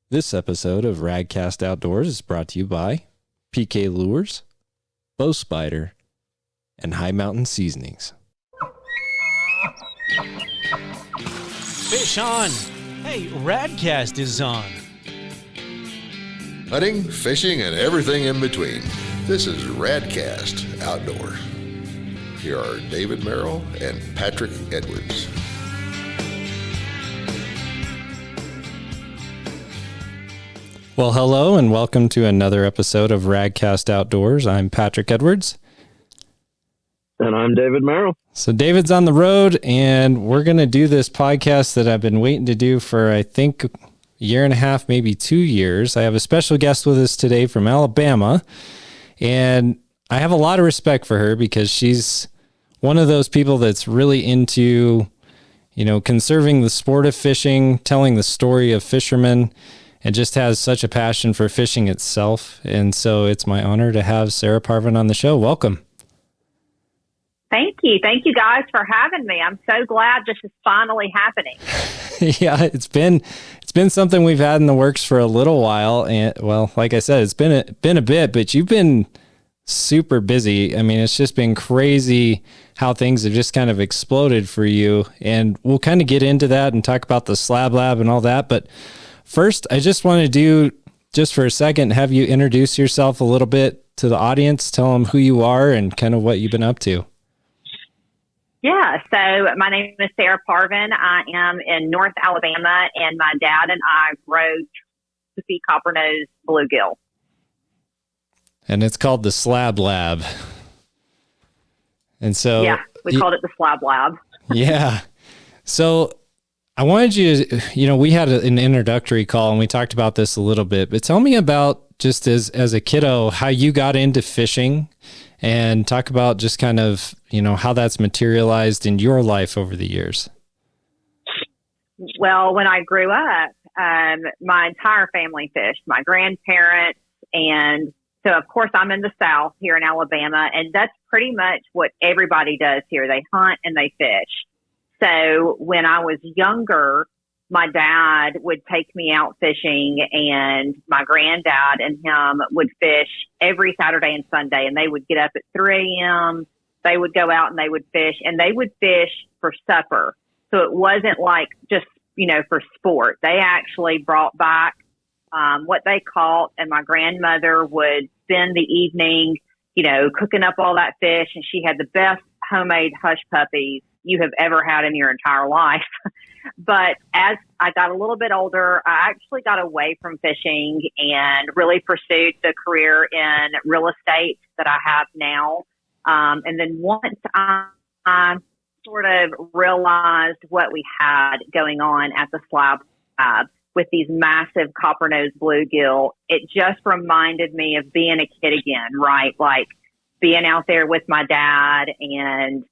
This episode of Radcast Outdoors is brought to you by PK Lures, Bow Spider, and High Mountain Seasonings. Fish on! Hey, Radcast is on. Hunting, fishing, and everything in between. This is Radcast Outdoors. Here are David Merrill and Patrick Edwards. Well, hello and welcome to another episode of Radcast Outdoors. I'm Patrick Edwards. And I'm David Merrill. So David's on the road, and we're going to do this podcast that I've been waiting to do for, I think, a year and a half, maybe 2 years. I have a special guest with us today from Alabama, and I have a lot of respect for her because she's one of those people that's really into, conserving the sport of fishing, telling the story of fishermen, and just has such a passion for fishing itself. And so it's my honor to have Sarah Parvin on the show. Welcome. Thank you. Thank you guys for having me. I'm so glad this is finally happening. Yeah, it's been something we've had in the works for a little while. And well, like I said, it's been a bit, but you've been super busy. I mean, it's just been crazy how things have just kind of exploded for you. And we'll kind of get into that and talk about the Slab Lab and all that. But first, I just want to do, just for a second, have you introduce yourself a little bit to the audience, tell them who you are and kind of what you've been up to. Yeah, so my name is Sarah Parvin. I am in North Alabama, and my dad and I grow copper-nosed bluegill. And it's called the Slab Lab. And so... Yeah, we called it the Slab Lab. Yeah. So I wanted you to, we had an introductory call and we talked about this a little bit, but tell me about just as a kiddo, how you got into fishing and talk about just kind of, how that's materialized in your life over the years. Well, when I grew up, my entire family fished, my grandparents. And so of course I'm in the South here in Alabama, and that's pretty much what everybody does here. They hunt and they fish. So when I was younger, my dad would take me out fishing, and my granddad and him would fish every Saturday and Sunday, and they would get up at 3 a.m. They would go out and they would fish, and they would fish for supper. So it wasn't like just, for sport. They actually brought back what they caught, and my grandmother would spend the evening, cooking up all that fish, and she had the best homemade hush puppies you have ever had in your entire life. But as I got a little bit older, I actually got away from fishing and really pursued the career in real estate that I have now. And then once I sort of realized what we had going on at the Slab Lab with these massive copper-nosed bluegill, it just reminded me of being a kid again, right? Like being out there with my dad and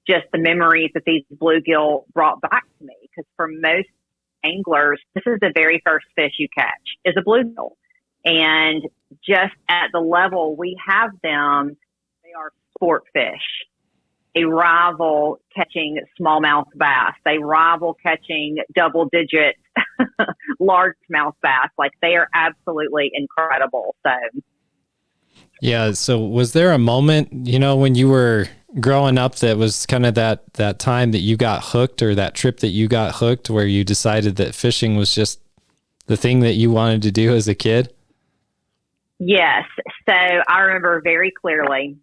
just the memories that these bluegill brought back to me. Because for most anglers, this is the very first fish you catch is a bluegill. And just at the level we have them, they are sport fish. They rival catching smallmouth bass. They rival catching double-digit largemouth bass. Like, they are absolutely incredible. So, yeah. So was there a moment, when you were growing up that was kind of that time that you got hooked, or that trip that you got hooked, where you decided that fishing was just the thing that you wanted to do as a kid? Yes. So I remember very clearly.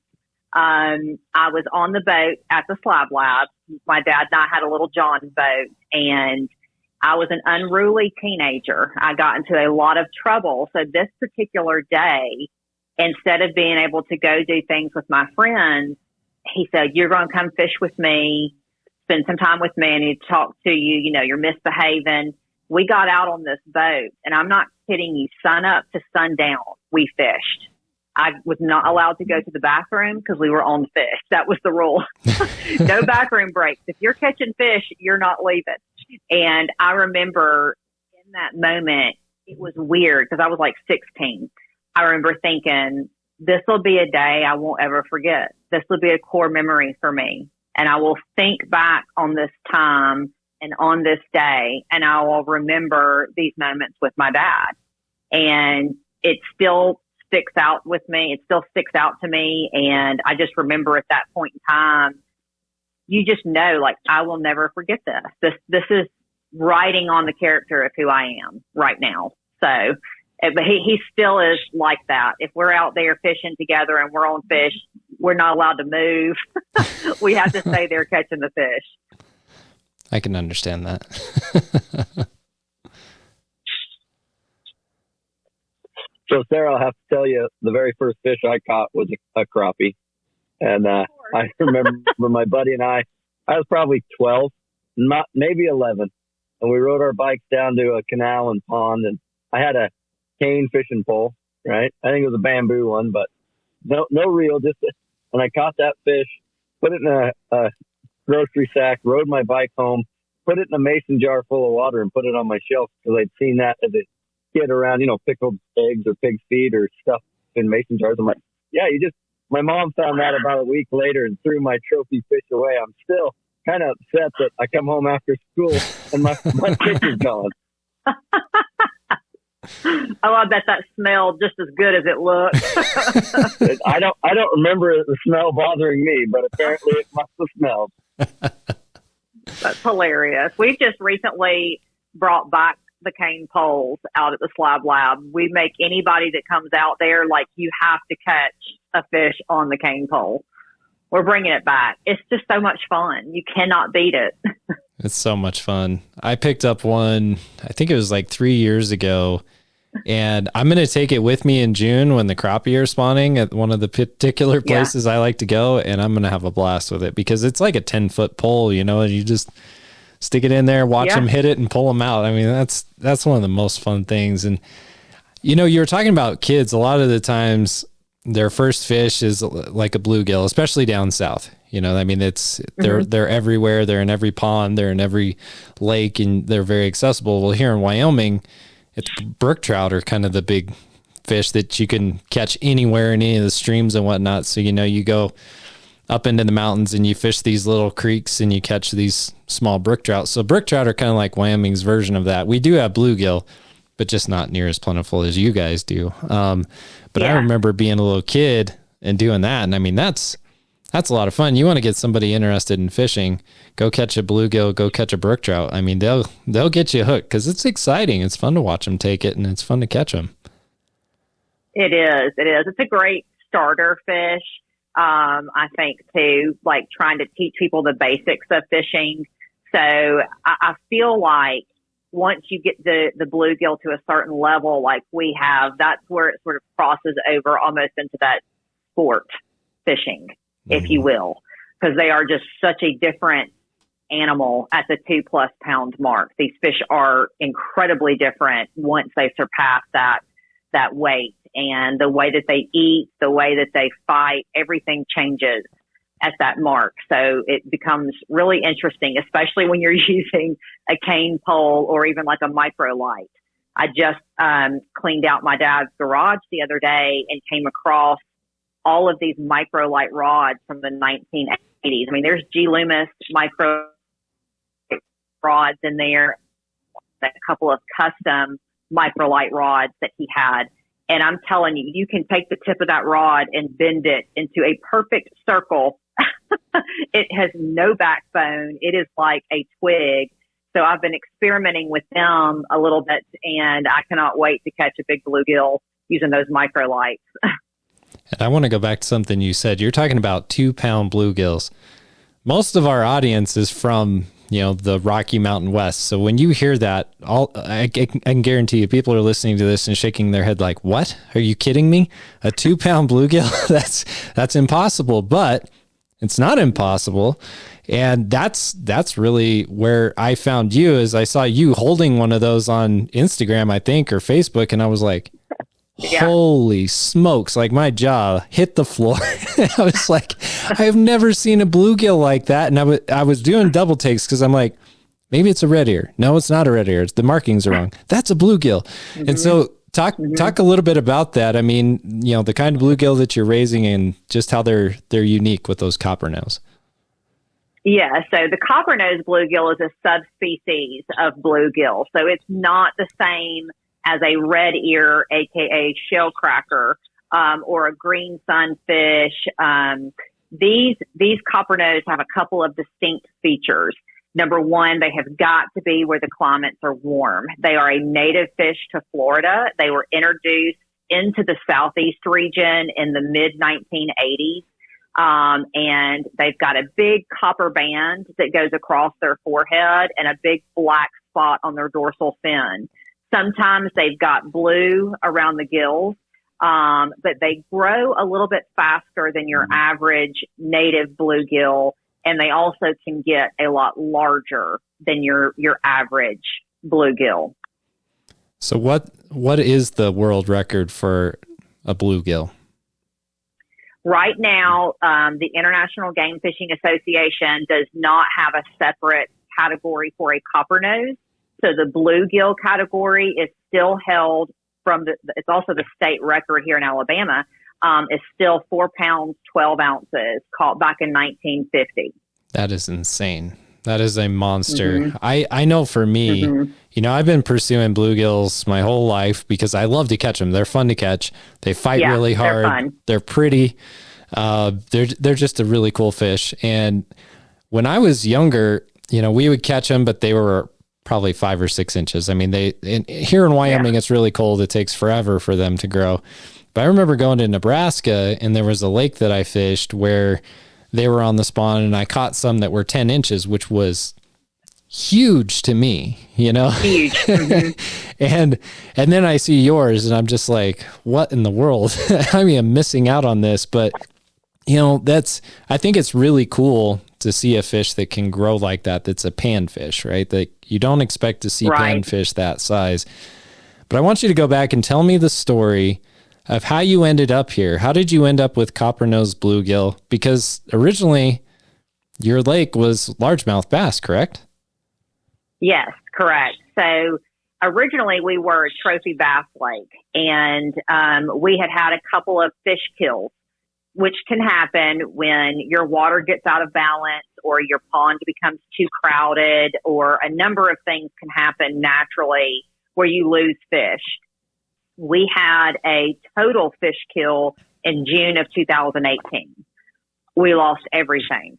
I was on the boat at the Slab Lab. My dad and I had a little John boat, and I was an unruly teenager. I got into a lot of trouble. So this particular day, instead of being able to go do things with my friends, he said, "You're going to come fish with me, spend some time with me, and he'd talk to you. You're misbehaving." We got out on this boat, and I'm not kidding you, sun up to sundown, we fished. I was not allowed to go to the bathroom because we were on the fish. That was the rule. No bathroom breaks. If you're catching fish, you're not leaving. And I remember in that moment, it was weird because I was like 16. I remember thinking, this will be a day I won't ever forget. This will be a core memory for me. And I will think back on this time and on this day, and I will remember these moments with my dad. and it still sticks out with me. It still sticks out to me. And I just remember at that point in time, you just know, like, I will never forget this. This is writing on the character of who I am right now. So, but he still is like that. If we're out there fishing together and we're on fish, we're not allowed to move. We have to stay there catching the fish. I can understand that. So, Sarah, I'll have to tell you, the very first fish I caught was a crappie. And I remember my buddy and I was probably 12, maybe 11. And we rode our bikes down to a canal and pond, and I had a cane fishing pole, right? I think it was a bamboo one, but no reel, and I caught that fish, put it in a grocery sack, rode my bike home, put it in a mason jar full of water, and put it on my shelf because I'd seen that as a kid around, pickled eggs or pig's feet or stuff in mason jars. I'm like, yeah, my mom found that about a week later and threw my trophy fish away. I'm still kind of upset that I come home after school and my fish is gone. Oh, I bet that smelled just as good as it looked. I don't remember the smell bothering me, but apparently it must have smelled. That's hilarious. We've just recently brought back the cane poles out at the Slab Lab. We make anybody that comes out there, like, you have to catch a fish on the cane pole. We're bringing it back. It's just so much fun. You cannot beat it. It's so much fun. I picked up one, I think it was like 3 years ago, and I'm going to take it with me in June when the crappie are spawning at one of the particular places I like to go, and I'm going to have a blast with it because it's like a 10-foot pole, and you just stick it in there, watch them hit it and pull them out. I mean, that's one of the most fun things. And, you were talking about kids. A lot of the times their first fish is like a bluegill, especially down south. I mean, they're everywhere. They're in every pond. They're in every lake, and they're very accessible. Well, here in Wyoming, it's brook trout are kind of the big fish that you can catch anywhere in any of the streams and whatnot. So, you go up into the mountains and you fish these little creeks and you catch these small brook trout. So brook trout are kind of like Wyoming's version of that. We do have bluegill, but just not near as plentiful as you guys do. But I remember being a little kid and doing that. And I mean, that's a lot of fun. You want to get somebody interested in fishing, go catch a bluegill, go catch a brook trout. I mean, they'll get you hooked because it's exciting. It's fun to watch them take it, and it's fun to catch them. It is. It's a great starter fish. I think too, like trying to teach people the basics of fishing. So I feel like once you get the bluegill to a certain level, like we have, that's where it sort of crosses over almost into that sport fishing, if you will, because they are just such a different animal at the 2+ pound mark. These fish are incredibly different once they surpass that weight, and the way that they eat, the way that they fight, everything changes at that mark. So it becomes really interesting, especially when you're using a cane pole or even like a micro light. I just cleaned out my dad's garage the other day and came across all of these micro light rods from the 1980s. I mean, there's G. Loomis micro rods in there, a couple of custom microlight rods that he had. And I'm telling you, you can take the tip of that rod and bend it into a perfect circle. It has no backbone. It is like a twig. So I've been experimenting with them a little bit, and I cannot wait to catch a big bluegill using those microlights. And I want to go back to something you said. You're talking about 2-pound bluegills. Most of our audience is from, the Rocky Mountain West. So when you hear that, I can guarantee you people are listening to this and shaking their head like, what? Are you kidding me? A 2-pound bluegill? That's impossible. But it's not impossible. And that's really where I found you, is I saw you holding one of those on Instagram, I think, or Facebook. And I was like, holy smokes, like my jaw hit the floor. I was like, I have never seen a bluegill like that. And I was doing double takes because I'm like, maybe it's a red ear. No, it's not a red ear. The markings are wrong. That's a bluegill. Mm-hmm. And so talk a little bit about that. I mean, the kind of bluegill that you're raising and just how they're unique with those copper nose. Yeah, so the copper nose bluegill is a subspecies of bluegill. So it's not the same as a red ear, aka shell cracker, or a green sunfish. These copper-nosed have a couple of distinct features. Number one, they have got to be where the climates are warm. They are a native fish to Florida. They were introduced into the Southeast region in the mid-1980s. And they've got a big copper band that goes across their forehead and a big black spot on their dorsal fin. Sometimes they've got blue around the gills, but they grow a little bit faster than your average native bluegill, and they also can get a lot larger than your average bluegill. So what is the world record for a bluegill? Right now, the International Game Fishing Association does not have a separate category for a copper-nosed. So the bluegill category is still held it's also the state record here in Alabama, is still 4 pounds, 12 ounces, caught back in 1950. That is insane. That is a monster. Mm-hmm. I know for me, mm-hmm. I've been pursuing bluegills my whole life because I love to catch them. They're fun to catch. They fight really hard. They're fun. They're pretty. They're just a really cool fish. And when I was younger, we would catch them, but they were probably 5 or 6 inches. I mean, here in Wyoming, it's really cold. It takes forever for them to grow. But I remember going to Nebraska, and there was a lake that I fished where they were on the spawn, and I caught some that were 10 inches, which was huge to me, Huge. Mm-hmm. and then I see yours, and I'm just like, what in the world? I mean, I'm missing out on this, but I think it's really cool to see a fish that can grow like that. That's a panfish, right? That you don't expect to see panfish that size. But I want you to go back and tell me the story of how you ended up here. How did you end up with copper-nosed bluegill? Because originally your lake was largemouth bass, correct? Yes, correct. So originally we were a trophy bass lake, and we had a couple of fish kills, which can happen when your water gets out of balance or your pond becomes too crowded, or a number of things can happen naturally where you lose fish. We had a total fish kill in June of 2018. We lost everything.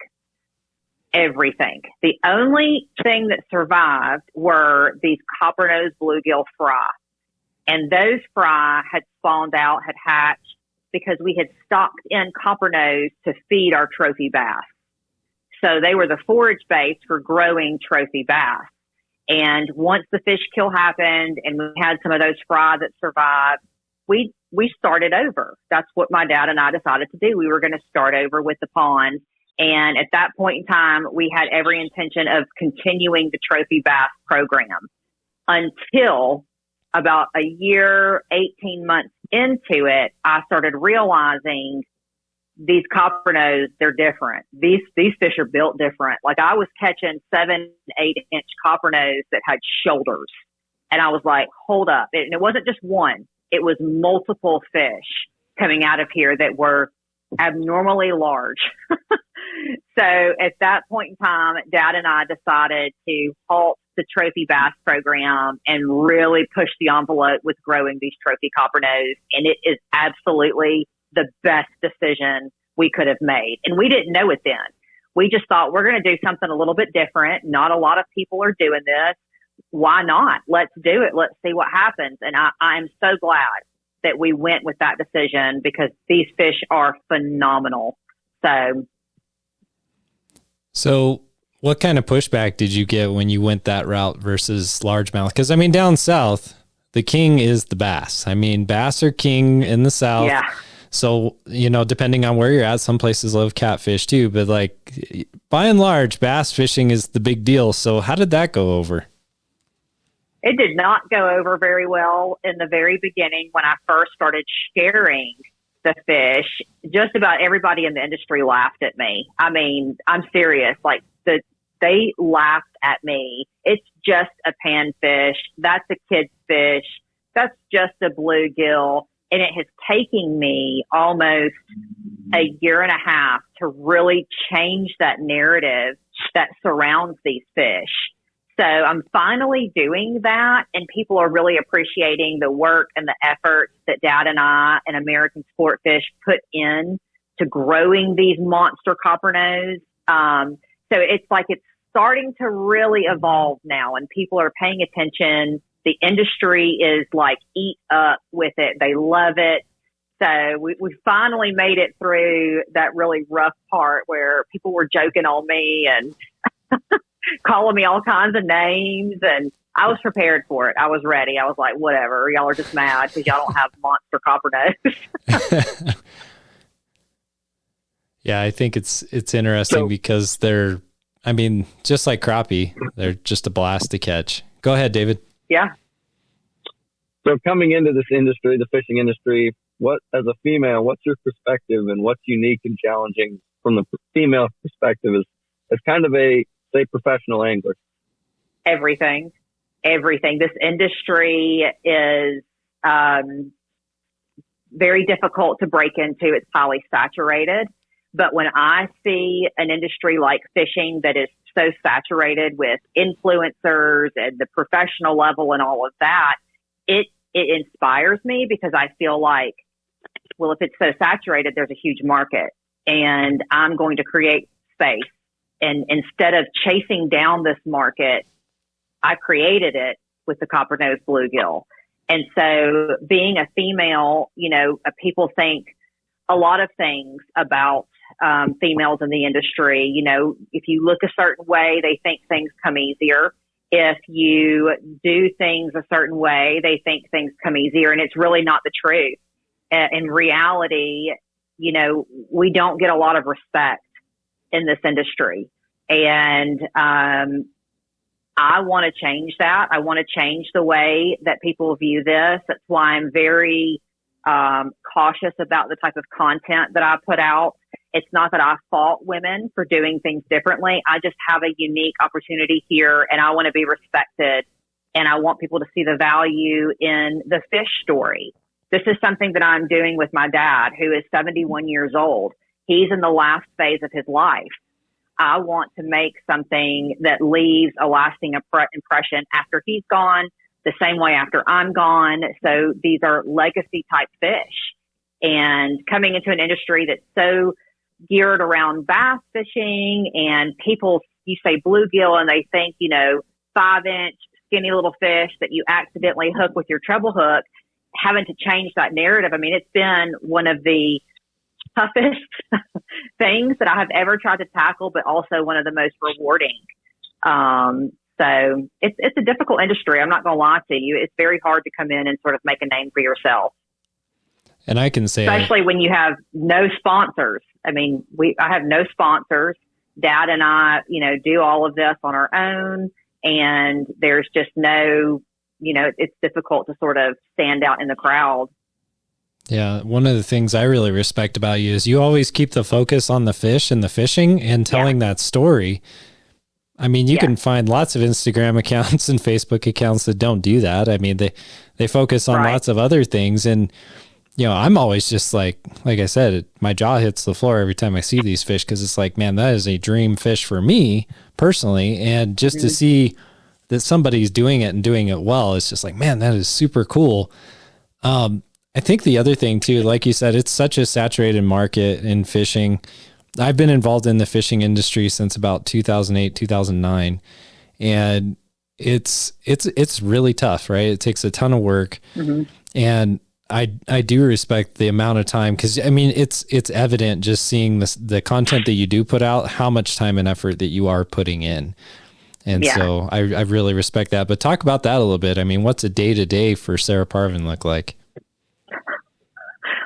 The only thing that survived were these copper-nosed bluegill fry. And those fry had spawned out, had hatched, because we had stocked in copper-nosed to feed our trophy bass. So they were the forage base for growing trophy bass. And once the fish kill happened and we had some of those fry that survived, we started over. That's what my dad and I decided to do. We were going to start over with the pond. And at that point in time, we had every intention of continuing the trophy bass program until about a year, 18 months into it, I started realizing these copper-nosed, they're different. These fish are built different. Like, I was catching 7, 8-inch copper-nosed that had shoulders. And I was like, hold up. And it wasn't just one. It was multiple fish coming out of here that were abnormally large. So at that point in time, Dad and I decided to halt the trophy bass program and really push the envelope with growing these trophy copper-nosed. And it is absolutely the best decision we could have made. And we didn't know it then. We just thought, we're going to do something a little bit different. Not a lot of people are doing this. Why not? Let's do it. Let's see what happens. And I'm so glad that we went with that decision, because these fish are phenomenal. So what kind of pushback did you get when you went that route versus largemouth? Because, I mean, down south, the king is the bass. I mean, bass are king in the south. Yeah. So, depending on where you're at, some places love catfish too. But, like, by and large, bass fishing is the big deal. So how did that go over? It did not go over very well in the very beginning when I first started sharing the fish. Just about everybody in the industry laughed at me. I mean, I'm serious. Like, they laughed at me. It's just a panfish. That's a kid's fish. That's just a bluegill. And it has taken me almost a year and a half to really change that narrative that surrounds these fish. So I'm finally doing that, and people are really appreciating the work and the effort that Dad and I and American Sportfish put in to growing these monster copper nose. So it's like it's starting to really evolve now, and people are paying attention. The industry is like eat up with it. They love it. So we finally made it through that really rough part where people were joking on me and calling me all kinds of names, and I was prepared for it. I was ready. I was like, whatever. Y'all are just mad because y'all don't have monster copper nose. Yeah, I think it's interesting because they're, I mean, just like crappie, they're just a blast to catch. Go ahead, David. Yeah. So coming into this industry, the fishing industry, what, as a female, what's your perspective and what's unique and challenging from the female perspective as kind of a, say, professional angler? Everything. This industry is very difficult to break into. It's highly saturated. But when I see an industry like fishing that is so saturated with influencers and the professional level and all of that, it inspires me because I feel like, well, if it's so saturated, there's a huge market and I'm going to create space. And instead of chasing down this market, I created it with the copper-nosed bluegill. And so being a female, you know, people think a lot of things about females in the industry. You know, if you look a certain way, they think things come easier. If you do things a certain way, they think things come easier. And it's really not the truth. In reality, you know, we don't get a lot of respect in this industry. And I want to change that. I want to change the way that people view this. That's why I'm very cautious about the type of content that I put out. It's not that I fault women for doing things differently. I just have a unique opportunity here and I want to be respected and I want people to see the value in the fish story. This is something that I'm doing with my dad, who is 71 years old. He's in the last phase of his life. I want to make something that leaves a lasting impression after he's gone, the same way after I'm gone. So these are legacy type fish. And coming into an industry that's so geared around bass fishing and people, you say bluegill and they think, you know, 5-inch skinny little fish that you accidentally hook with your treble hook, having to change that narrative. I mean, it's been one of the toughest things that I have ever tried to tackle, but also one of the most rewarding. So it's a difficult industry. I'm not going to lie to you. It's very hard to come in and sort of make a name for yourself. And I can say, especially when you have no sponsors. I mean, I have no sponsors. Dad and I, you know, do all of this on our own, and there's just no, you know, it's difficult to sort of stand out in the crowd. Yeah, one of the things I really respect about you is you always keep the focus on the fish and the fishing and telling that story. I mean, you can find lots of Instagram accounts and Facebook accounts that don't do that. I mean, they focus on lots of other things. And, you know, I'm always just like I said, my jaw hits the floor every time I see these fish because it's like, man, that is a dream fish for me personally. And just to see that somebody's doing it and doing it well, it's just like, man, that is super cool. I think the other thing too, like you said, it's such a saturated market in fishing. I've been involved in the fishing industry since about 2008, 2009. And it's really tough, right? It takes a ton of work. And I do respect the amount of time because I mean, it's evident just seeing the content that you do put out, how much time and effort that you are putting in. And so I really respect that, but talk about that a little bit. I mean, what's a day to day for Sarah Parvin look like?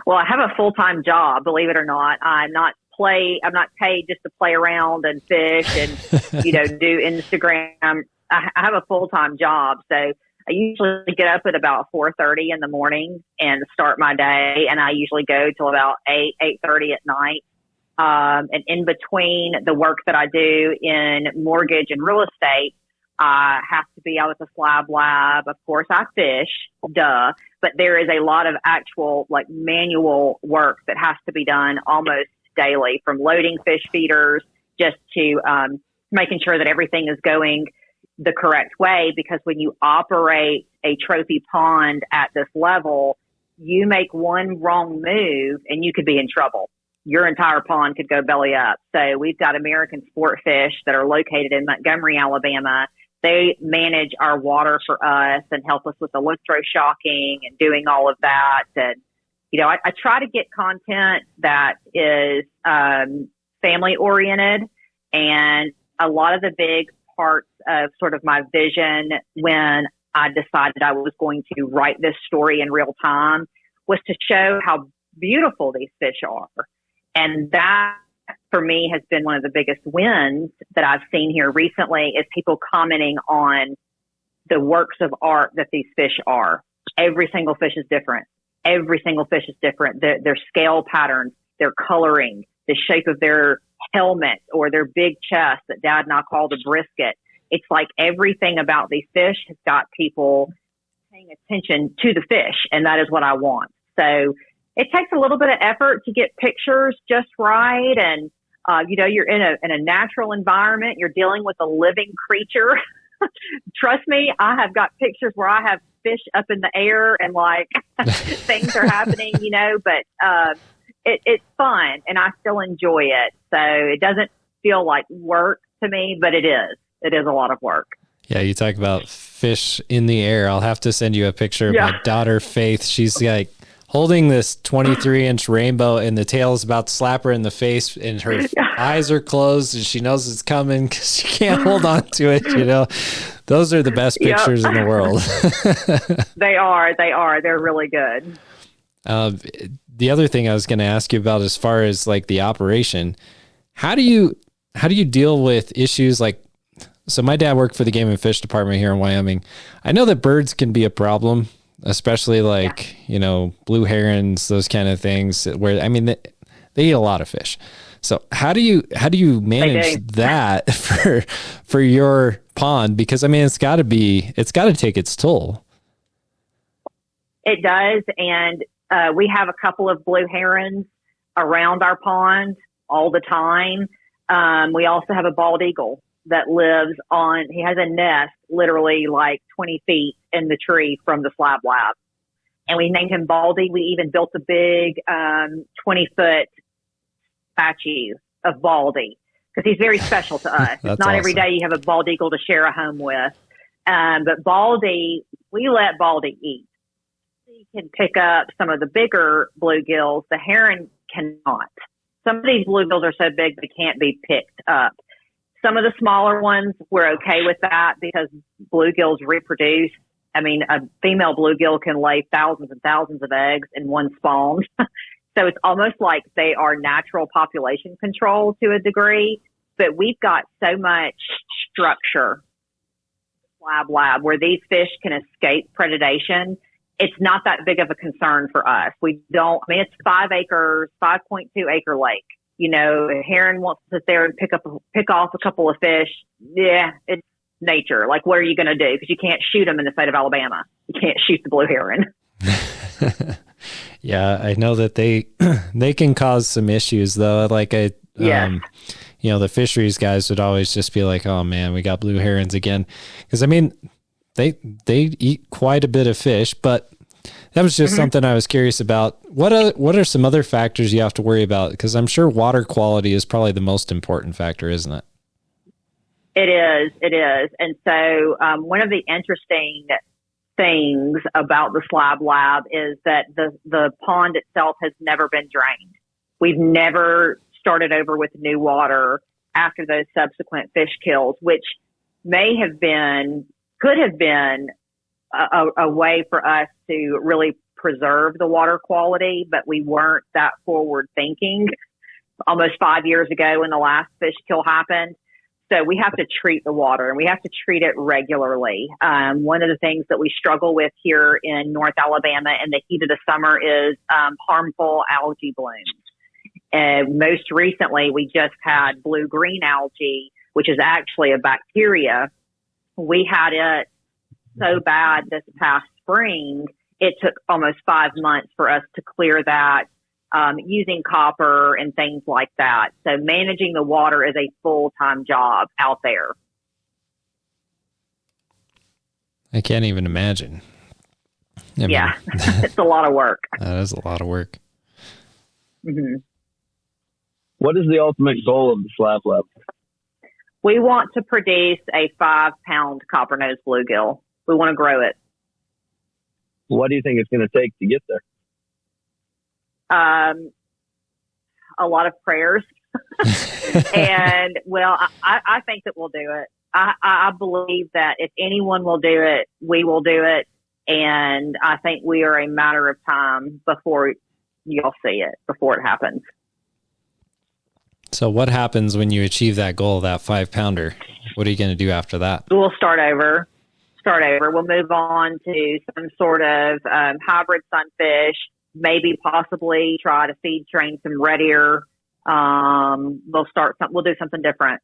Well, I have a full-time job, believe it or not. I'm not paid just to play around and fish and, you know, do Instagram. I have a full-time job. So I usually get up at about 4:30 in the morning and start my day. And I usually go till about 8:30 at night. And in between the work that I do in mortgage and real estate, I have to be out at the Slab lab. Of course, I fish, duh. But there is a lot of actual like manual work that has to be done almost daily, from loading fish feeders just to making sure that everything is going, the correct way, because when you operate a trophy pond at this level, you make one wrong move and you could be in trouble. Your entire pond could go belly up. So we've got American Sport Fish that are located in Montgomery, Alabama. They manage our water for us and help us with electroshocking and doing all of that. And, I try to get content that is family oriented, and a lot of the big parts of sort of my vision when I decided I was going to write this story in real time was to show how beautiful these fish are. And that, for me, has been one of the biggest wins that I've seen here recently, is people commenting on the works of art that these fish are. Every single fish is different. Every single fish is different. Their scale patterns, their coloring, the shape of their helmet or their big chest that Dad and I call the brisket. It's like everything about these fish has got people paying attention to the fish, and that is what I want. So it takes a little bit of effort to get pictures just right. And, you're in a natural environment. You're dealing with a living creature. Trust me, I have got pictures where I have fish up in the air and like things are happening, but it's fun and I still enjoy it. So it doesn't feel like work to me, but it is. It is a lot of work. Yeah, you talk about fish in the air. I'll have to send you a picture of my daughter, Faith. She's like holding this 23-inch rainbow, and the tail is about to slap her in the face, and her eyes are closed, and she knows it's coming because she can't hold on to it. Those are the best pictures in the world. They are. They're really good. The other thing I was going to ask you about, as far as like the operation, how do you deal with issues like? So my dad worked for the Game and Fish Department here in Wyoming. I know that birds can be a problem, especially like, blue herons, those kind of things where, they eat a lot of fish. So how do you manage that for your pond? Because it's got to take its toll. It does. And we have a couple of blue herons around our pond all the time. We also have a bald eagle that lives he has a nest literally like 20 feet in the tree from the Slab Lab. And we named him Baldy. We even built a big 20-foot statue of Baldy because he's very special to us. It's not awesome. Every day you have a bald eagle to share a home with. But Baldy, we let Baldy eat. He can pick up some of the bigger bluegills. The heron cannot. Some of these bluegills are so big they can't be picked up. Some of the smaller ones, we're okay with that because bluegills reproduce. A female bluegill can lay thousands and thousands of eggs in one spawn. So it's almost like they are natural population control to a degree. But we've got so much structure, Slab Lab, where these fish can escape predation. It's not that big of a concern for us. It's 5 acres, 5.2 acre lake. A heron wants to sit there and pick off a couple of fish. Yeah, it's nature. Like, what are you going to do? Because you can't shoot them in the state of Alabama. You can't shoot the blue heron. Yeah, I know that they can cause some issues though. Like the fisheries guys would always just be like, "Oh man, we got blue herons again," because they eat quite a bit of fish, but. That was just something I was curious about. What are some other factors you have to worry about? Because I'm sure water quality is probably the most important factor, isn't it? It is. And so one of the interesting things about the Slab Lab is that the pond itself has never been drained. We've never started over with new water after those subsequent fish kills, which could have been a way for us to really preserve the water quality, but we weren't that forward thinking almost 5 years ago when the last fish kill happened. So we have to treat the water and we have to treat it regularly. One of the things that we struggle with here in North Alabama in the heat of the summer is harmful algae blooms. Most recently, we just had blue-green algae, which is actually a bacteria. We had it so bad this past spring, it took almost 5 months for us to clear that using copper and things like that. So managing the water is a full-time job out there. I can't even imagine. I mean, Yeah, it's a lot of work. That is a lot of work. Mm-hmm. What is the ultimate goal of the Slab Lab? We want to produce a 5-pound copper-nosed bluegill. We want to grow it. What do you think it's going to take to get there? A lot of prayers. And, well, I think that we'll do it. I believe that if anyone will do it, we will do it. And I think we are a matter of time before you'll see it, before it happens. So what happens when you achieve that goal, that 5-pounder? What are you going to do after that? We'll start over. We'll move on to some sort of hybrid sunfish, maybe possibly try to feed train some red ear. We'll do something different.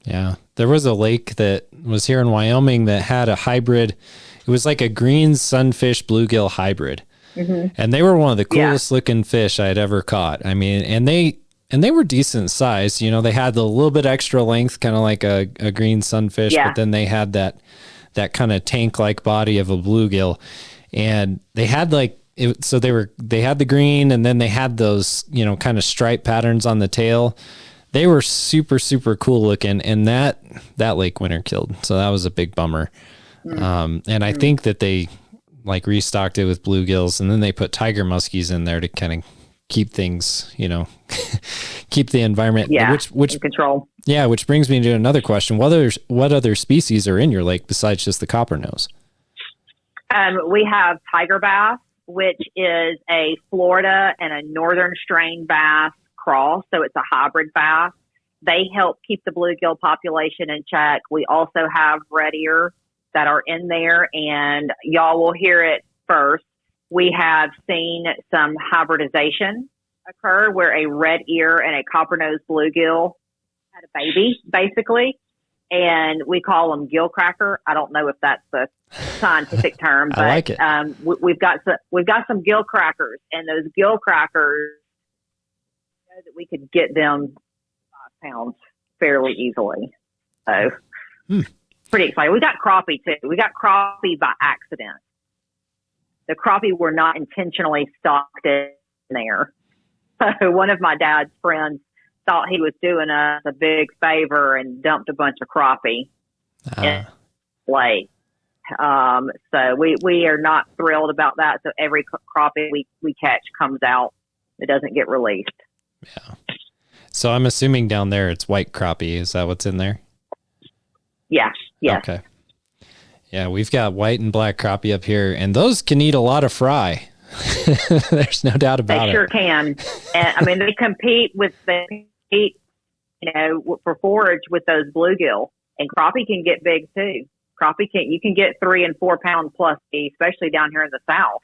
Yeah. There was a lake that was here in Wyoming that had a hybrid. It was like a green sunfish bluegill hybrid. Mm-hmm. And they were one of the coolest looking fish I had ever caught. I mean, and they were decent size. You know, they had the little bit extra length, kind of like a green sunfish, but then they had that kind of tank-like body of a bluegill. And they had they had the green, and then they had those, you know, kind of stripe patterns on the tail. They were super, super cool looking, and that lake winter killed. So that was a big bummer. And I think that they restocked it with bluegills, and then they put tiger muskies in there to kind of keep things, you know, keep the environment. Which in control. Yeah, which brings me to another question. What other species are in your lake besides just the coppernose? We have tiger bass, which is a Florida and a northern strain bass cross. So it's a hybrid bass. They help keep the bluegill population in check. We also have red ear that are in there, and y'all will hear it first. We have seen some hybridization occur where a red ear and a copper-nosed bluegill had a baby, basically, and we call them gill cracker. I don't know if that's the scientific term, but I like it. We've got some gill crackers, and those gill crackers, you know, that we could get them 5 pounds fairly easily. So pretty exciting. We got crappie too. We got crappie by accident. The crappie were not intentionally stocked in there. So one of my dad's friends thought he was doing us a big favor and dumped a bunch of crappie in the lake. So we are not thrilled about that. So every crappie we catch comes out. It doesn't get released. Yeah. So I'm assuming down there it's white crappie. Is that what's in there? Yeah. Yes. Okay. Yeah, we've got white and black crappie up here, and those can eat a lot of fry. There's no doubt about it. They sure can. And I mean, they compete, you know, for forage with those bluegill, and crappie can get big too. You can get 3 and 4 pound plus, especially down here in the South.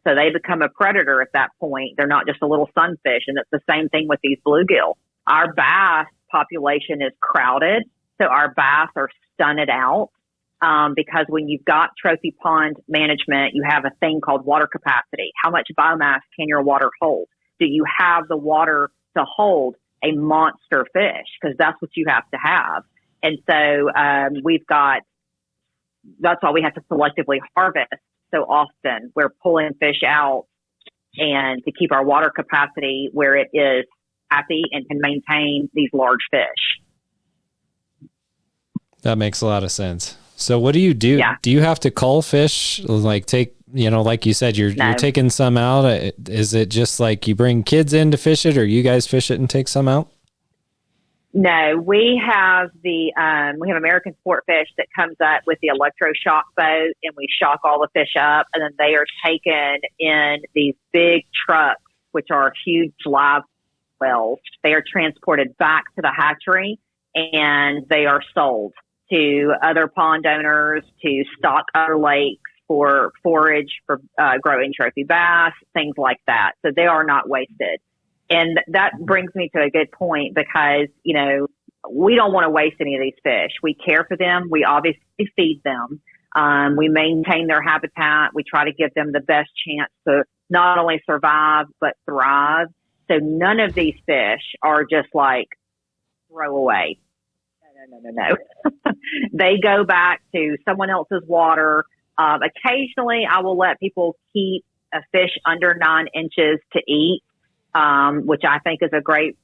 So they become a predator at that point. They're not just a little sunfish, and it's the same thing with these bluegill. Our bass population is crowded, so our bass are stunted out. Because when you've got trophy pond management, you have a thing called water capacity. How much biomass can your water hold? Do you have the water to hold a monster fish? Because that's what you have to have. And so that's why we have to selectively harvest so often. We're pulling fish out and to keep our water capacity where it is happy and can maintain these large fish. That makes a lot of sense. So what do you do? Yeah. Do you have to cull fish? Like like you said, you're taking some out. Is it just like you bring kids in to fish it, or you guys fish it and take some out? No, we have American sport fish that comes up with the electroshock boat, and we shock all the fish up, and then they are taken in these big trucks, which are huge live wells. They are transported back to the hatchery, and they are sold to other pond owners to stock other lakes for forage for growing trophy bass, things like that. So they are not wasted. And that brings me to a good point because, you know, we don't want to waste any of these fish. We care for them. We obviously feed them. We maintain their habitat. We try to give them the best chance to not only survive, but thrive. So none of these fish are just like throw away. No. They go back to someone else's water. Occasionally, I will let people keep a fish under 9 inches to eat, which I think is a great,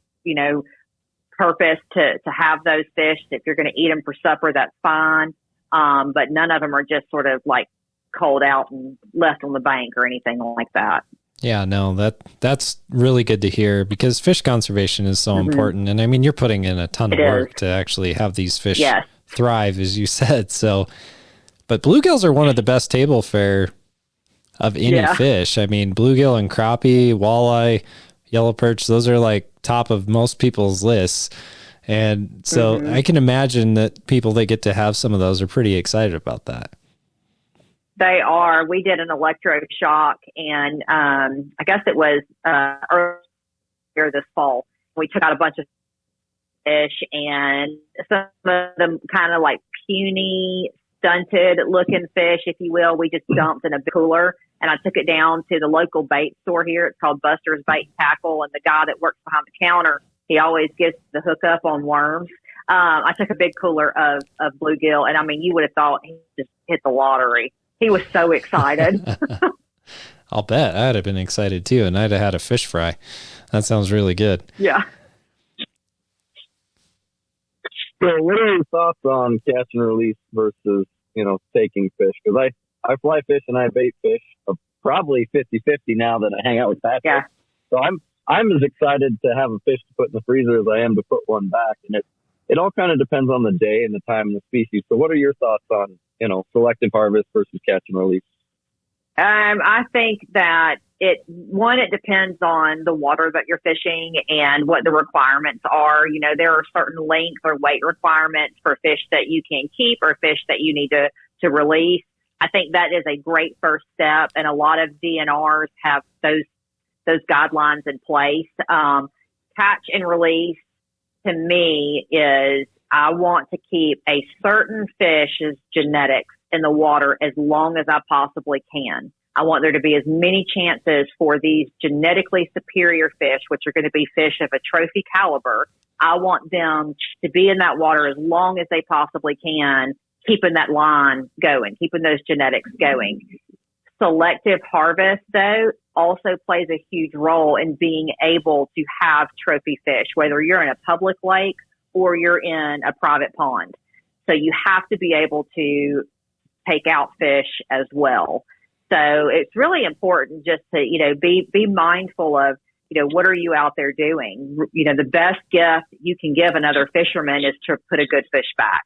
purpose to have those fish. If you're going to eat them for supper, that's fine. But none of them are just sort of like cold out and left on the bank or anything like that. Yeah, no, that's really good to hear, because fish conservation is so important. And I mean, you're putting in a ton of work to actually have these fish thrive, as you said. So, but bluegills are one of the best table fare of any fish. I mean, bluegill and crappie, walleye, yellow perch, those are like top of most people's lists. And so I can imagine that people that get to have some of those are pretty excited about that. They are. We did an electroshock, and I guess it was earlier this fall. We took out a bunch of fish, and some of them kind of like puny, stunted looking fish, if you will. We just dumped in a cooler, and I took it down to the local bait store here. It's called Buster's Bait and Tackle, and the guy that works behind the counter, he always gets the hookup on worms. I took a big cooler of bluegill, and I mean, you would have thought he just hit the lottery. He was so excited. I'll bet. I'd have been excited too, and I'd have had a fish fry. That sounds really good. Yeah. So what are your thoughts on catch and release versus, taking fish? Because I fly fish and I bait fish, probably 50-50 now that I hang out with Patrick. Yeah. So I'm as excited to have a fish to put in the freezer as I am to put one back. And it all kind of depends on the day and the time and the species. So what are your thoughts on, selective harvest versus catch and release? I think that it depends on the water that you're fishing and what the requirements are. There are certain length or weight requirements for fish that you can keep or fish that you need to release. I think that is a great first step, and a lot of DNRs have those guidelines in place. Catch and release to me is, I want to keep a certain fish's genetics in the water as long as I possibly can. I want there to be as many chances for these genetically superior fish, which are going to be fish of a trophy caliber. I want them to be in that water as long as they possibly can, keeping that line going, keeping those genetics going. Selective harvest, though, also plays a huge role in being able to have trophy fish, whether you're in a public lake or you're in a private pond. So you have to be able to take out fish as well. So it's really important just to, be mindful of, what are you out there doing? The best gift you can give another fisherman is to put a good fish back.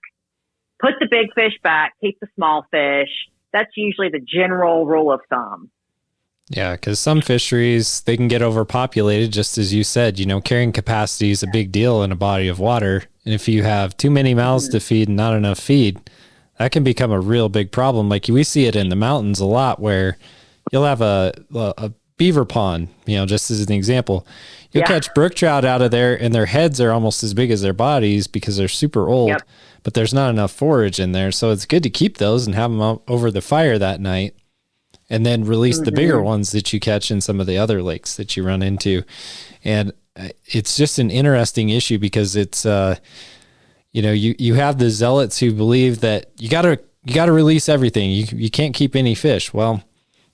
Put the big fish back, keep the small fish. That's usually the general rule of thumb. Yeah, because some fisheries, they can get overpopulated, just as you said. Carrying capacity is a big deal in a body of water. And if you have too many mouths to feed and not enough feed, that can become a real big problem. Like we see it in the mountains a lot, where you'll have a beaver pond, just as an example. You'll catch brook trout out of there, and their heads are almost as big as their bodies because they're super old, but there's not enough forage in there. So it's good to keep those and have them out over the fire that night, and then release the bigger ones that you catch in some of the other lakes that you run into. And it's just an interesting issue, because it's, you have the zealots who believe that you gotta release everything. You can't keep any fish. Well,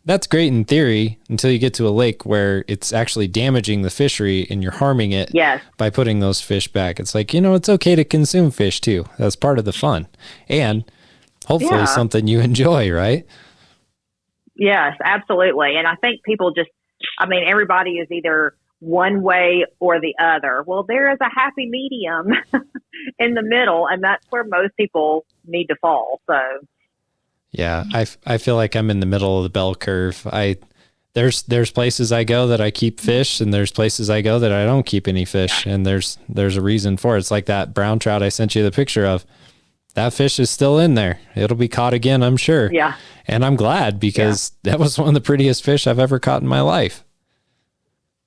that's great in theory until you get to a lake where it's actually damaging the fishery and you're harming it by putting those fish back. It's like, it's okay to consume fish too. That's part of the fun. And hopefully something you enjoy, right? Yes, absolutely. And I think people everybody is either one way or the other. Well, there is a happy medium in the middle, and that's where most people need to fall. So, yeah, I feel like I'm in the middle of the bell curve. There's places I go that I keep fish, and there's places I go that I don't keep any fish, and there's a reason for it. It's like that brown trout I sent you the picture of. That fish is still in there. It'll be caught again, I'm sure. Yeah. And I'm glad, because that was one of the prettiest fish I've ever caught in my life.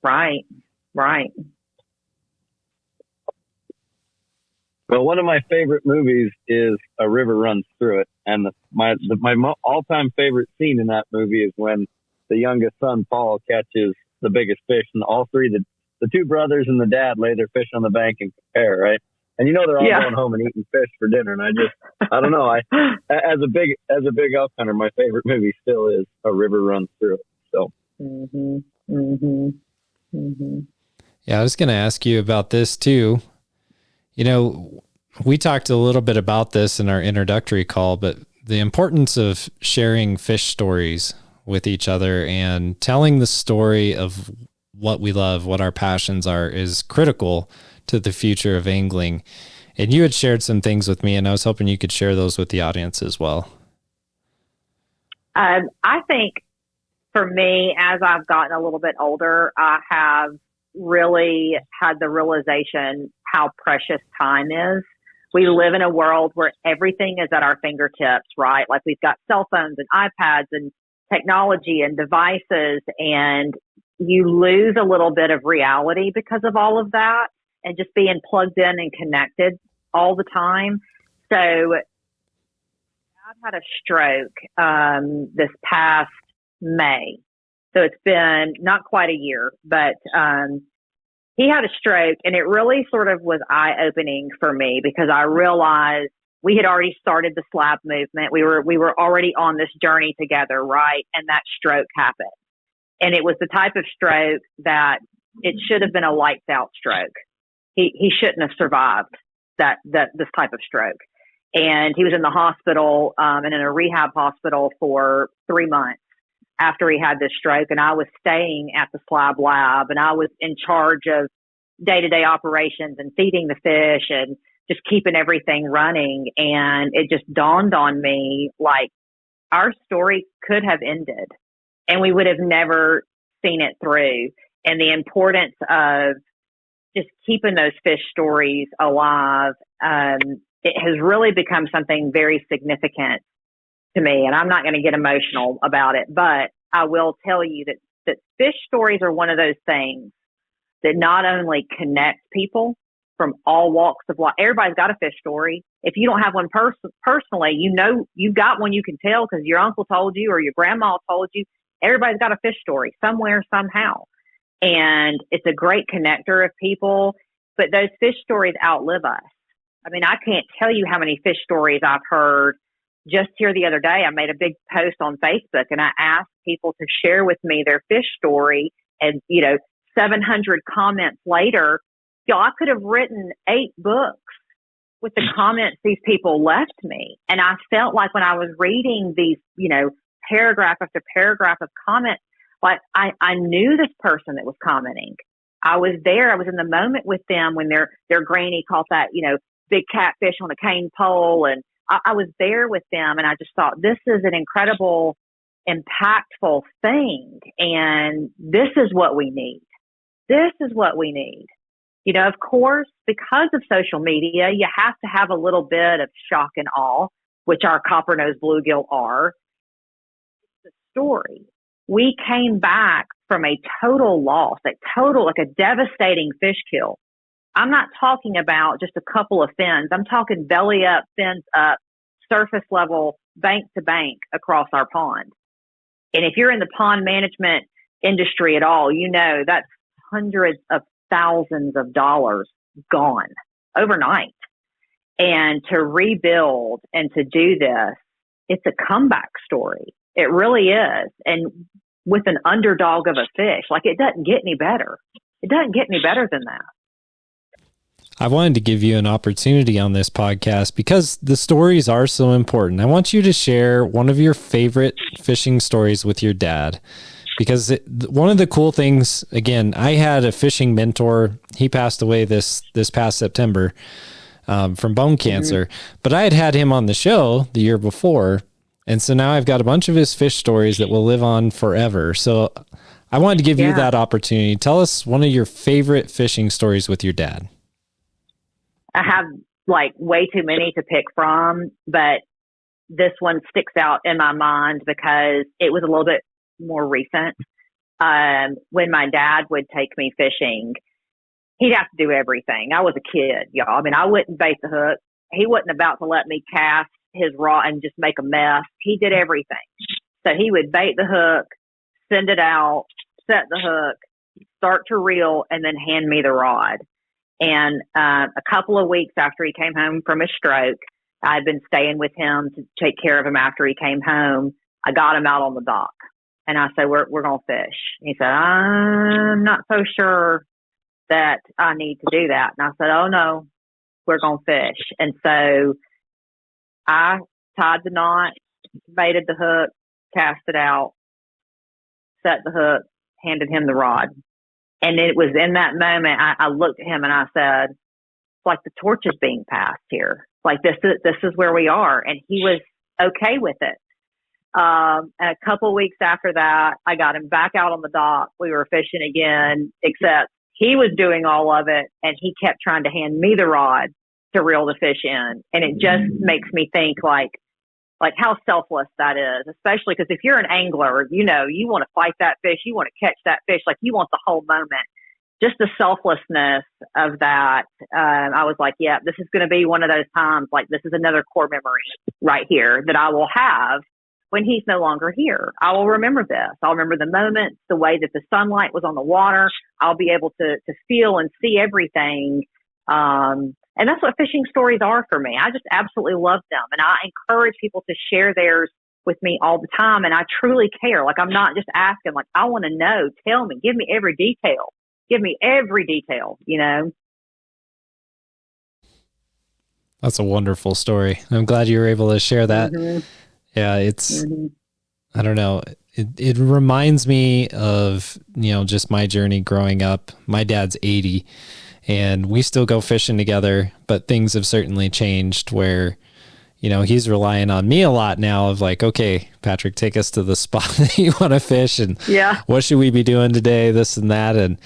Right. Well, one of my favorite movies is A River Runs Through It. And my all-time favorite scene in that movie is when the youngest son, Paul, catches the biggest fish. And all three, the two brothers and the dad, lay their fish on the bank and compare, right? And they're all Yeah. going home and eating fish for dinner. And I don't know. As a big elk hunter, my favorite movie still is A River Runs Through It. So. Mm-hmm. Mm-hmm. Mm-hmm. Yeah, I was going to ask you about this too. We talked a little bit about this in our introductory call, but the importance of sharing fish stories with each other and telling the story of what we love, what our passions are, is critical to the future of angling. And you had shared some things with me, and I was hoping you could share those with the audience as well. I think for me, as I've gotten a little bit older, I have really had the realization how precious time is. We live in a world where everything is at our fingertips, right? Like we've got cell phones and iPads and technology and devices, and you lose a little bit of reality because of all of that and just being plugged in and connected all the time. So I've had a stroke this past May. So it's been not quite a year, but he had a stroke, and it really sort of was eye-opening for me because I realized we had already started the Slab movement. We were already on this journey together, right? And that stroke happened. And it was the type of stroke that it should have been a lights out stroke. He shouldn't have survived this type of stroke. And he was in the hospital, and in a rehab hospital for 3 months after he had this stroke. And I was staying at the Slab lab, and I was in charge of day-to-day operations and feeding the fish and just keeping everything running. And it just dawned on me, like, our story could have ended and we would have never seen it through. And the importance of just keeping those fish stories alive, it has really become something very significant to me. And I'm not going to get emotional about it, but I will tell you that fish stories are one of those things that not only connect people from all walks of life. Everybody's got a fish story. If you don't have one personally, you've got one you can tell because your uncle told you or your grandma told you. Everybody's got a fish story somewhere, somehow. And it's a great connector of people, but those fish stories outlive us. I mean, I can't tell you how many fish stories I've heard. Just here the other day, I made a big post on Facebook and I asked people to share with me their fish story. And, 700 comments later, I could have written 8 books with the comments these people left me. And I felt like when I was reading these, paragraph after paragraph of comments, like I knew this person that was commenting. I was there. I was in the moment with them when their granny caught that, big catfish on a cane pole. And I was there with them. And I just thought, this is an incredible, impactful thing. And this is what we need. This is what we need. Of course, because of social media, you have to have a little bit of shock and awe, which our copper-nosed bluegill are. It's the story. We came back from a total loss, like a devastating fish kill. I'm not talking about just a couple of fins. I'm talking belly up, fins up, surface level, bank to bank across our pond. And if you're in the pond management industry at all, that's hundreds of thousands of dollars gone overnight. And to rebuild and to do this, it's a comeback story. It really is. And with an underdog of a fish, like it doesn't get any better. It doesn't get any better than that. I wanted to give you an opportunity on this podcast because the stories are so important. I want you to share one of your favorite fishing stories with your dad. Because one of the cool things, again, I had a fishing mentor. He passed away this past September from bone cancer, but I had him on the show the year before. And so now I've got a bunch of his fish stories that will live on forever. So I wanted to give you that opportunity. Tell us one of your favorite fishing stories with your dad. I have way too many to pick from, but this one sticks out in my mind because it was a little bit more recent. When my dad would take me fishing, he'd have to do everything. I was a kid, y'all. I mean, I wouldn't bait the hook. He wasn't about to let me cast his rod and just make a mess. He did everything. So he would bait the hook, send it out, set the hook, start to reel, and then hand me the rod. And a couple of weeks after he came home from a stroke, I'd been staying with him to take care of him after he came home. I got him out on the dock, and I said, we're going to fish. He said, I'm not so sure that I need to do that. And I said, oh, no, we're going to fish. And so I tied the knot, baited the hook, cast it out, set the hook, handed him the rod. And it was in that moment, I looked at him and I said, it's like the torch is being passed here. Like this is where we are. And he was okay with it. And a couple of weeks after that, I got him back out on the dock. We were fishing again, except he was doing all of it. And he kept trying to hand me the rod to reel the fish in. And it just makes me think like how selfless that is, especially because if you're an angler, you know, you want to fight that fish, you want to catch that fish, like you want the whole moment. Just the selflessness of that. I was like, yeah, this is going to be one of those times, like this is another core memory right here that I will have when he's no longer here. I will remember this. I'll remember the moments, the way that the sunlight was on the water. I'll be able to feel and see everything. And that's what fishing stories are for me. I just absolutely love them. And I encourage people to share theirs with me all the time. And I truly care. Like, I'm not just asking, like, I want to know, tell me, give me every detail. Give me every detail, you know? That's a wonderful story. I'm glad you were able to share that. Mm-hmm. Yeah, it's, I don't know. It reminds me of, you know, just my journey growing up. My dad's 80. And we still go fishing together, but things have certainly changed where, you know, he's relying on me a lot now of like, okay, Patrick, take us to the spot that you want to fish. And what should we be doing today? This and that. And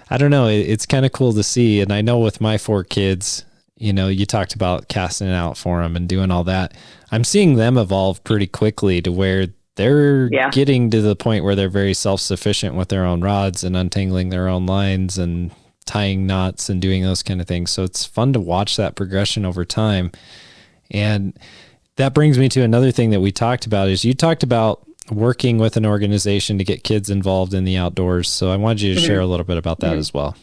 I don't know, it's kind of cool to see. And I know with my 4 kids, you know, you talked about casting it out for them and doing all that. I'm seeing them evolve pretty quickly to where they're getting to the point where they're very self-sufficient with their own rods and untangling their own lines and tying knots and doing those kind of things. So it's fun to watch that progression over time. And that brings me to another thing that we talked about is you talked about working with an organization to get kids involved in the outdoors. So I wanted you to share a little bit about that as well.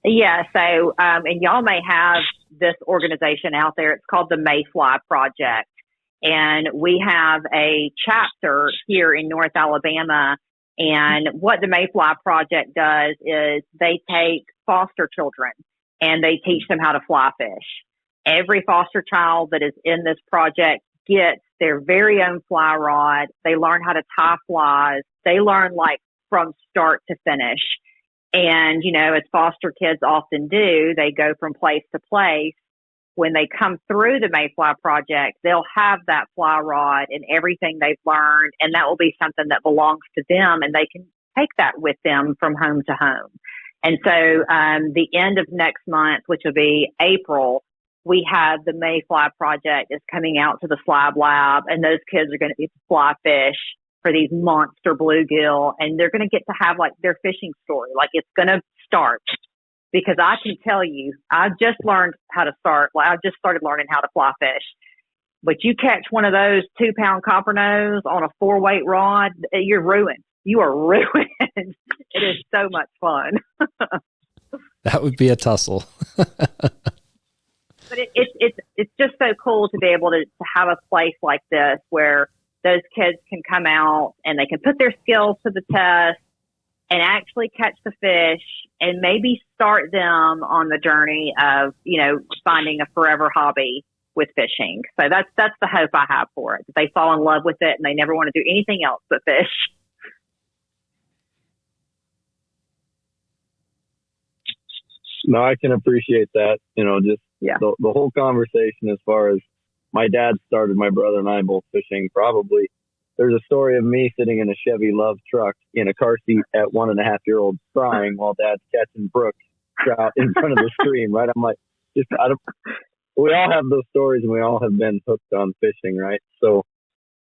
Yeah. So, and y'all may have this organization out there. It's called the Mayfly Project. And we have a chapter here in North Alabama. And what the Mayfly Project does is they take foster children and they teach them how to fly fish. Every foster child that is in this project gets their very own fly rod. They learn how to tie flies. They learn like from start to finish. And, you know, as foster kids often do, they go from place to place. When they come through the Mayfly Project, they'll have that fly rod and everything they've learned, and that will be something that belongs to them, and they can take that with them from home to home. And so the end of next month, which will be April, we have the Mayfly Project is coming out to the Slab Lab, and those kids are going to be fly fish for these monster bluegill, and they're going to get to have like their fishing story. Like it's going to start. Because I can tell you, I just learned how to start. Well, I just started learning how to fly fish. But you catch one of those 2-pound copper nose on a 4-weight rod, you're ruined. You are ruined. It is so much fun. That would be a tussle. But it's just so cool to be able to have a place like this where those kids can come out and they can put their skills to the test and actually catch the fish and maybe start them on the journey of, you know, finding a forever hobby with fishing. So that's the hope I have for it. That they fall in love with it and they never want to do anything else but fish. No, I can appreciate that. You know, just the whole conversation as far as my dad started my brother and I both fishing probably. There's a story of me sitting in a Chevy Love truck in a car seat at 1.5-year-old crying while dad's catching brook trout in front of the stream, right? I'm like, we all have those stories and we all have been hooked on fishing, right? So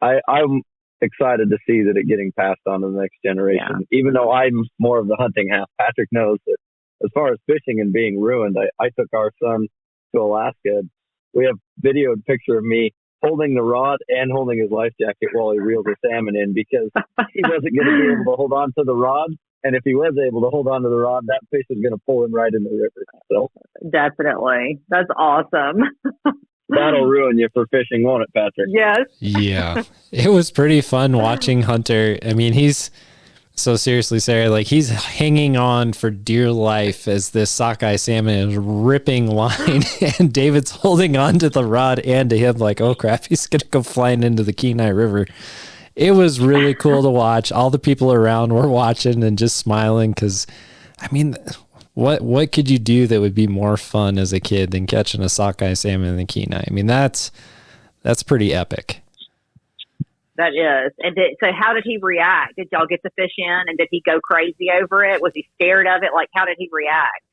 I'm excited to see that it getting passed on to the next generation. Yeah. Even though I'm more of the hunting half, Patrick knows that as far as fishing and being ruined, I took our son to Alaska. We have videoed picture of me holding the rod and holding his life jacket while he reeled the salmon in because he wasn't going to be able to hold on to the rod And if he was able to hold on to the rod, that fish is going to pull him right in the river. So Definitely. That's awesome. that'll ruin you for fishing, won't it, Patrick? Yes. Yeah. It was pretty fun watching Hunter. I mean, he's so seriously, Sarah, like he's hanging on for dear life as this sockeye salmon is ripping line and David's holding on to the rod and to him like, oh crap, he's going to go flying into the Kenai River. It was really cool to watch. All the people around were watching and just smiling because, I mean, what could you do that would be more fun as a kid than catching a sockeye salmon in the Kenai? I mean, that's pretty epic. That is. And so how did he react? Did y'all get the fish in and did he go crazy over it? Was he scared of it? Like, how did he react?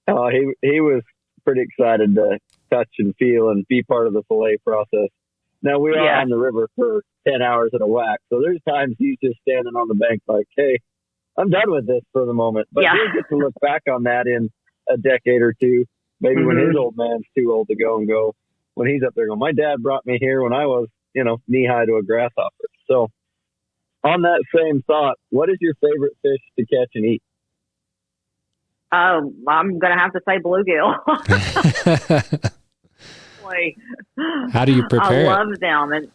Oh, he was pretty excited to touch and feel and be part of the fillet process. Now, we are on the river for 10 hours at a whack, so there's times he's just standing on the bank like, hey, I'm done with this for the moment. But he'll get to look back on that in a decade or two, maybe when his old man's too old to go, when he's up there going, my dad brought me here when I was, knee-high to a grasshopper. So on that same thought, what is your favorite fish to catch and eat? I'm going to have to say bluegill. How do you prepare it? I love them. And it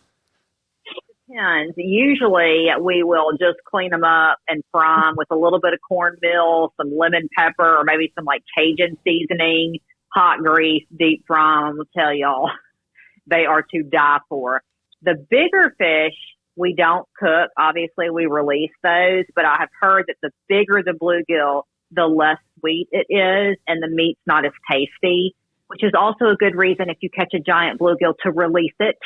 depends. Usually we will just clean them up and fry them with a little bit of cornmeal, some lemon pepper, or maybe some like Cajun seasoning, hot grease, deep fry them. I'll tell y'all, they are to die for. The bigger fish, we don't cook. Obviously, we release those, but I have heard that the bigger the bluegill, the less sweet it is, and the meat's not as tasty, which is also a good reason if you catch a giant bluegill to release it.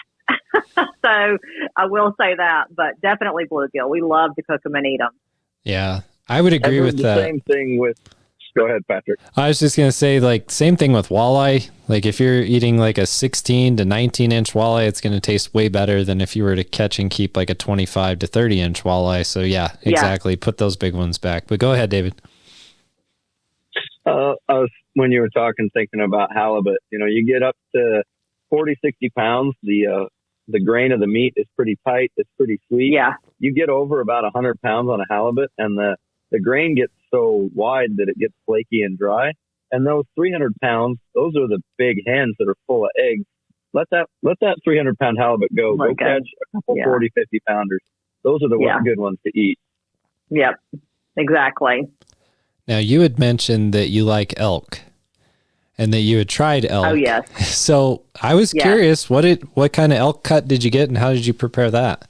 So I will say that, but definitely bluegill. We love to cook them and eat them. Yeah, I would agree with that. Same thing with. Go ahead, Patrick. I was just going to say, like, same thing with walleye. Like, if you're eating like a 16 to 19 inch walleye, it's going to taste way better than if you were to catch and keep like a 25 to 30 inch walleye. So, yeah, exactly. Yeah. Put those big ones back. But go ahead, David. I was, when you were talking, thinking about halibut. You get up to 40, 60 pounds. The grain of the meat is pretty tight. It's pretty sweet. Yeah. You get over about 100 pounds on a halibut, and the grain gets so wide that it gets flaky and dry. And those 300 pounds, those are the big hens that are full of eggs. Let that 300 pound halibut go. Go catch a couple 40, 50 pounders. Those are the good ones to eat. Yep, exactly. Now, you had mentioned that you like elk and that you had tried elk. Oh, yes. So I was curious, what kind of elk cut did you get and how did you prepare that?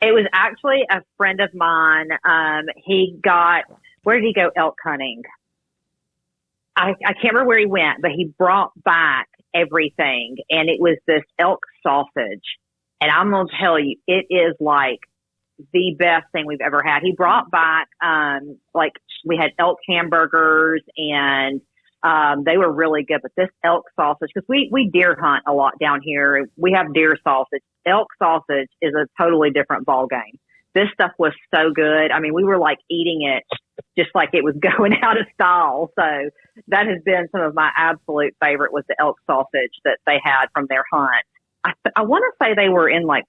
It was actually a friend of mine. Where did he go elk hunting? I can't remember where he went, but he brought back everything, and it was this elk sausage. And I'm going to tell you, it is like the best thing we've ever had. He brought back, we had elk hamburgers, and they were really good. But this elk sausage, because we deer hunt a lot down here. We have deer sausage. Elk sausage is a totally different ball game. This stuff was so good. I mean, we were like eating it just like it was going out of style. So that has been some of my absolute favorite was the elk sausage that they had from their hunt. I want to say they were in like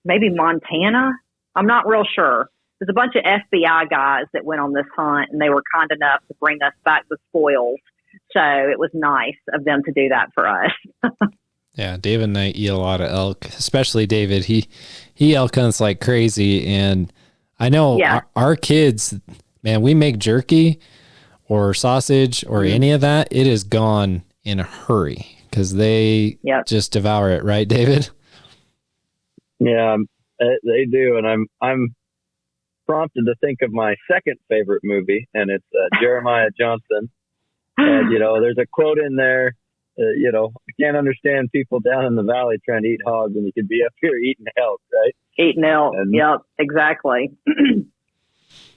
maybe Montana. I'm not real sure. There's a bunch of FBI guys that went on this hunt, and they were kind enough to bring us back the spoils. So it was nice of them to do that for us. Yeah, David and I eat a lot of elk, especially David. He elk hunts like crazy, and I know our kids, man, we make jerky or sausage or any of that, it is gone in a hurry because they just devour it, right, David? Yeah, they do, and I'm prompted to think of my second favorite movie, and it's Jeremiah Johnson. And, there's a quote in there, I can't understand people down in the valley trying to eat hogs when you could be up here eating elk, right? Eating elk, yep, exactly.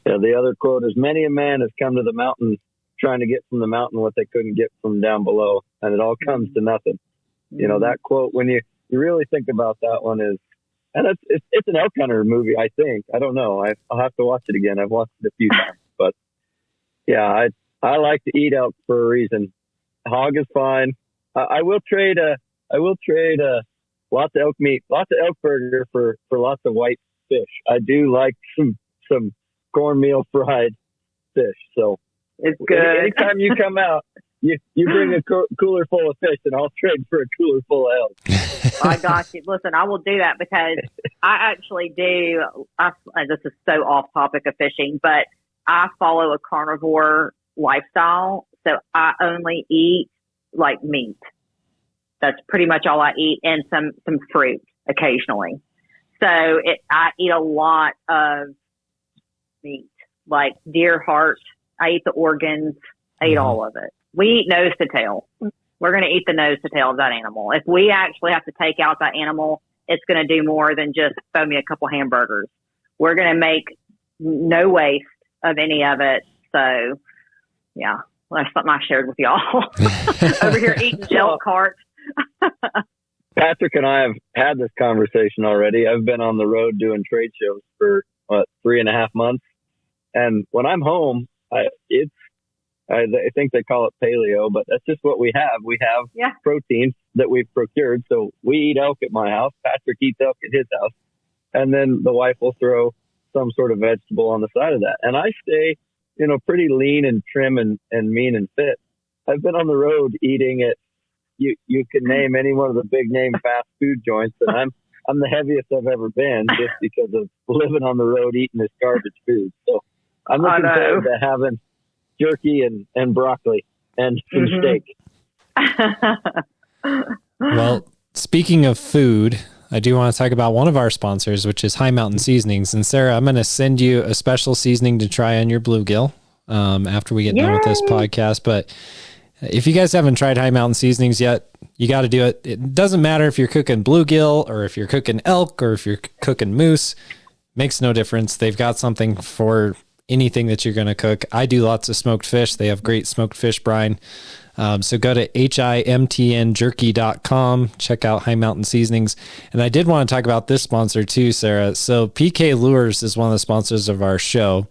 The other quote is, many a man has come to the mountain trying to get from the mountain what they couldn't get from down below, and it all comes to nothing. That quote, when you really think about that one is, and it's an elk hunter movie, I think. I don't know. I'll have to watch it again. I've watched it a few times, but yeah, I like to eat elk for a reason. Hog is fine. I will trade lots of elk meat, lots of elk burger for lots of white fish. I do like some cornmeal fried fish. So It's good. anytime you come out, you bring a cooler full of fish, and I'll trade for a cooler full of elk. I got you. Listen, I will do that because I actually do. This is so off topic of fishing, but I follow a carnivore lifestyle. So I only eat like meat. That's pretty much all I eat, and some fruit occasionally. So I eat a lot of meat, like deer heart. I eat the organs. I eat all of it. We eat nose to tail. We're going to eat the nose to tail of that animal. If we actually have to take out that animal, it's going to do more than just throw me a couple hamburgers. We're going to make no waste of any of it. So, yeah, well, that's something I shared with y'all. Over here eating elk heart. Patrick and I have had this conversation already. I've been on the road doing trade shows for 3.5 months. And when I'm home, I think they call it paleo, but that's just what we have. We have protein that we've procured. So we eat elk at my house. Patrick eats elk at his house. And then the wife will throw some sort of vegetable on the side of that. And I stay, pretty lean and trim and mean and fit. I've been on the road eating at, you can name any one of the big name fast food joints, and I'm the heaviest I've ever been just because of living on the road eating this garbage food. So I'm looking forward to having jerky and broccoli and some steak. Well, speaking of food, I do want to talk about one of our sponsors, which is High Mountain Seasonings. And Sarah, I'm going to send you a special seasoning to try on your bluegill after we get done with this podcast. But if you guys haven't tried High Mountain Seasonings yet, you got to do it. It doesn't matter if you're cooking bluegill or if you're cooking elk or if you're cooking moose. Makes no difference. They've got something for anything that you're going to cook. I do lots of smoked fish. They have great smoked fish brine. So go to himtnjerky.com, check out High Mountain Seasonings. And I did want to talk about this sponsor too, Sarah. So PK Lures is one of the sponsors of our show.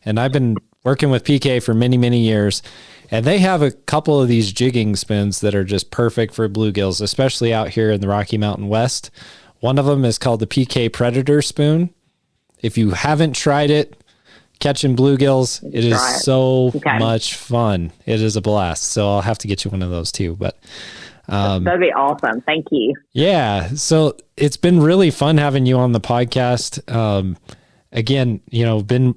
And I've been working with PK for many, many years. And they have a couple of these jigging spins that are just perfect for bluegills, especially out here in the Rocky Mountain West. One of them is called the PK Predator Spoon. If you haven't tried it, catching bluegills, it is so much fun. It is a blast. So I'll have to get you one of those too. But that'd be awesome. Thank you. Yeah. So it's been really fun having you on the podcast. Again, been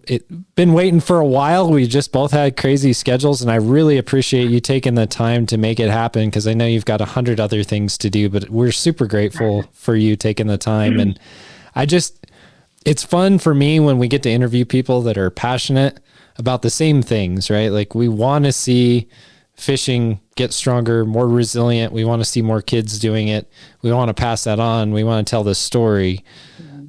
waiting for a while. We just both had crazy schedules, and I really appreciate you taking the time to make it happen, because I know you've got 100 other things to do, but we're super grateful for you taking the time. And it's fun for me when we get to interview people that are passionate about the same things, right? Like, we want to see fishing get stronger, more resilient. We want to see more kids doing it. We want to pass that on. We want to tell this story.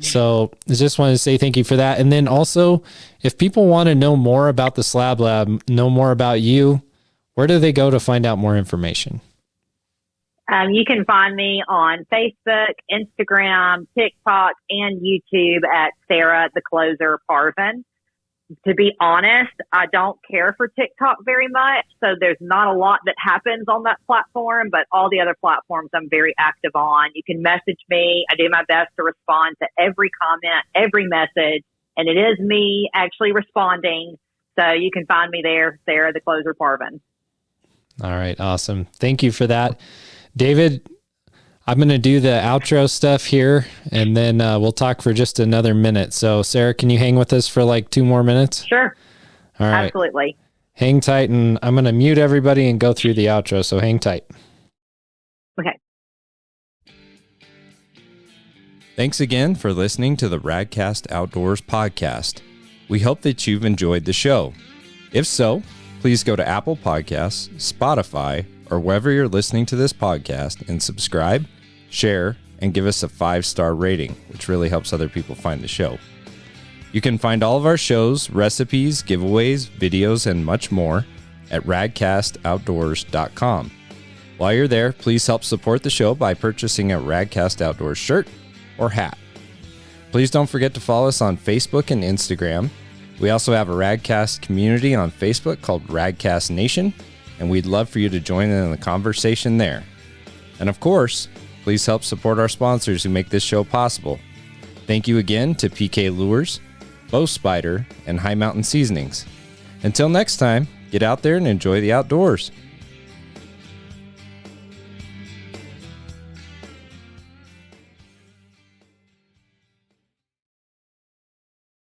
So I just wanted to say thank you for that. And then also, if people want to know more about the Slab Lab, know more about you, where do they go to find out more information? You can find me on Facebook, Instagram, TikTok, and YouTube at Sarah the Closer Parvin. To be honest, I don't care for TikTok very much, so there's not a lot that happens on that platform, but all the other platforms I'm very active on. You can message me. I do my best to respond to every comment, every message, and it is me actually responding. So you can find me there, Sarah the Closer Parvin. All right, awesome. Thank you for that. David, I'm going to do the outro stuff here, and then we'll talk for just another minute. So, Sarah, can you hang with us for like 2 more minutes? Sure. All right. Absolutely. Hang tight, and I'm going to mute everybody and go through the outro, so hang tight. Okay. Thanks again for listening to the Radcast Outdoors podcast. We hope that you've enjoyed the show. If so, please go to Apple Podcasts, Spotify, or wherever you're listening to this podcast, and subscribe, share, and give us a 5-star rating, which really helps other people find the show. You can find all of our shows, recipes, giveaways, videos, and much more at radcastoutdoors.com. While you're there, please help support the show by purchasing a Radcast Outdoors shirt or hat. Please don't forget to follow us on Facebook and Instagram. We also have a Radcast community on Facebook called Radcast Nation, and we'd love for you to join in the conversation there. And of course, please help support our sponsors who make this show possible. Thank you again to PK Lures, bow spider, and high mountain seasonings. Until next time, get out there and enjoy the outdoors.